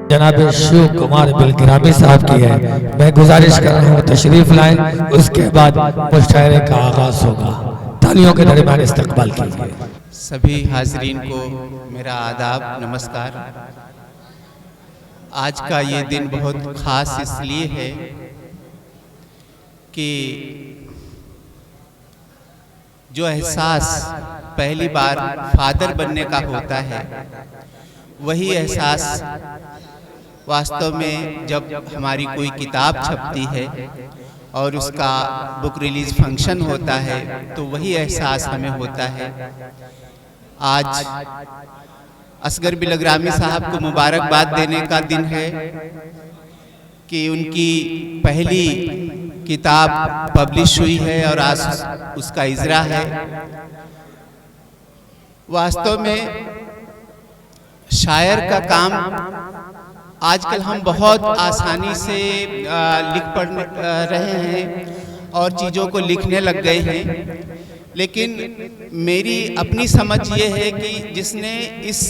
जनाब शिव कुमार बिलगिरामी साहब की है। मैं गुजारिश कर रहा हूँ तशरीफ लाएं, उसके बाद मुशायरे का आगाज होगा। तालियों के दरमियान इस्तकबाल कीजिए। सभी हाजरीन को मेरा आदाब, नमस्कार। आज का ये दिन बहुत ख़ास इसलिए है कि जो एहसास पहली बार फादर बनने का होता है, वही एहसास वास्तव में जब हमारी कोई किताब छपती है और उसका बुक रिलीज फंक्शन होता है, तो वही एहसास हमें होता है। आज असगर बिलगिरामी साहब को मुबारकबाद देने का दिन है कि उनकी पहली किताब पब्लिश हुई है और आज उसका इजरा है। वास्तव में शायर का काम आजकल हम बहुत आसानी से लिख पढ़ रहे हैं और चीज़ों को लिखने लग गए हैं, लेकिन मेरी अपनी समझ ये है कि जिसने इस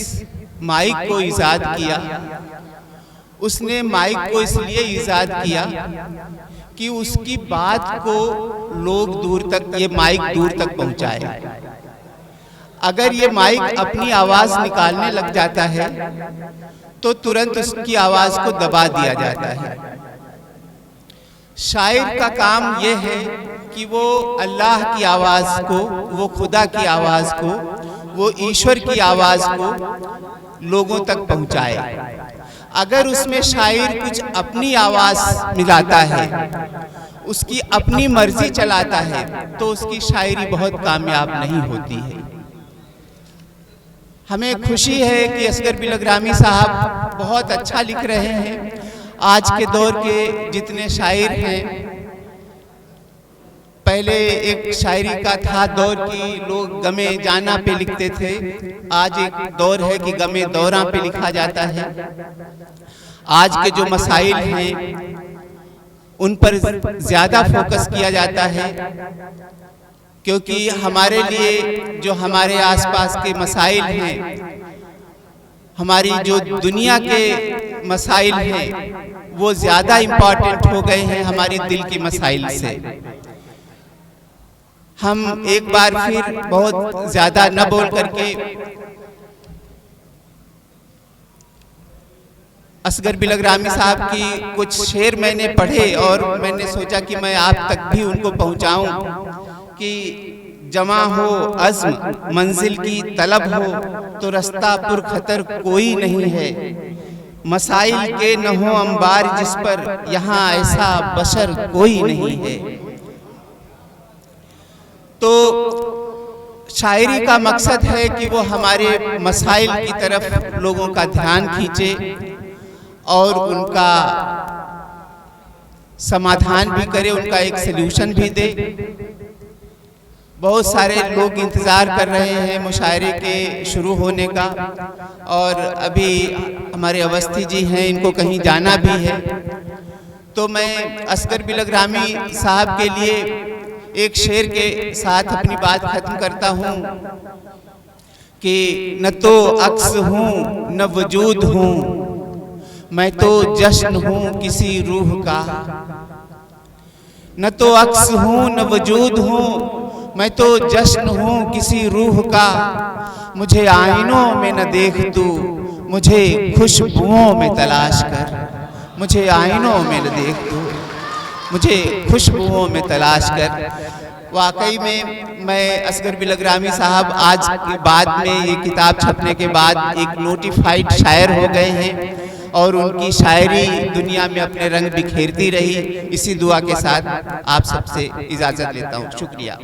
माइक को ईजाद किया, उसने माइक को इसलिए ईजाद किया कि उसकी बात को लोग दूर तक, ये माइक दूर तक पहुंचाए। अगर ये माइक अपनी आवाज़ निकालने लग जाता है तो तुरंत उसकी आवाज़ को दबा दिया जाता है। शायर का काम यह है कि वो अल्लाह की आवाज़ को, वो खुदा की आवाज़ को, वो ईश्वर की आवाज़ को लोगों तक पहुंचाए। अगर उसमें शायर कुछ अपनी आवाज़ मिलाता है, उसकी अपनी मर्जी चलाता है, तो उसकी शायरी बहुत कामयाब नहीं होती है। हमें खुशी है कि असगर बिलगिरामी साहब बहुत अच्छा लिख रहे हैं। आज के दौर के जितने शायर हैं, पहले एक शायरी का था दौर की लोग गमे जाना पे लिखते थे, आज एक दौर है कि गमे दौरा पे लिखा जाता है। आज के जो मसाइल हैं उन पर ज़्यादा फोकस किया जाता है, क्योंकि हमारे लिए जो हमारे आसपास के मसाइल हैं, हमारी जो दुनिया के मसाइल हैं, वो ज़्यादा इम्पॉर्टेंट हो गए हैं हमारी दिल की मसाइल से। हम एक बार फिर बहुत ज़्यादा न बोल करके असगर बिलगिरामी साहब की कुछ शेर मैंने पढ़े और मैंने सोचा कि मैं आप तक भी उनको पहुंचाऊं कि जमा हो अज़्म मंजिल की तलब हो तो रास्ता पुरखतर कोई नहीं है, मसाइल के न हो अंबार जिस पर यहाँ ऐसा बशर कोई नहीं है। तो शायरी का मकसद है कि वो हमारे मसाइल की तरफ लोगों का ध्यान खींचे और उनका समाधान भी करे, उनका एक सल्यूशन भी दे। बहुत सारे लोग इंतज़ार कर रहे हैं मुशायरे के शुरू होने का, और अभी हमारे अवस्थी जी हैं, इनको कहीं जाना भी है। तो मैं असगर बिलगिरामी साहब के लिए एक शेर के साथ अपनी बात ख़त्म करता हूँ कि न तो अक्स हूँ न वजूद हूँ, मैं तो जश्न हूँ किसी रूह का। न तो अक्स हूँ न वजूद हूँ, मैं तो जश्न हूँ किसी रूह का। मुझे आईनों में न देख तू, मुझे खुशबुओं में तलाश कर। मुझे आईनों में न देख तू, मुझे खुशबुओं में तलाश कर। वाकई में मैं असगर बिलगिरामी साहब आज के बाद में, ये किताब छपने के बाद एक नोटिफाइड शायर हो गए हैं और उनकी शायरी दुनिया में अपने रंग बिखेरती रही। इसी दुआ के साथ आप सबसे इजाज़त लेता हूँ। शुक्रिया।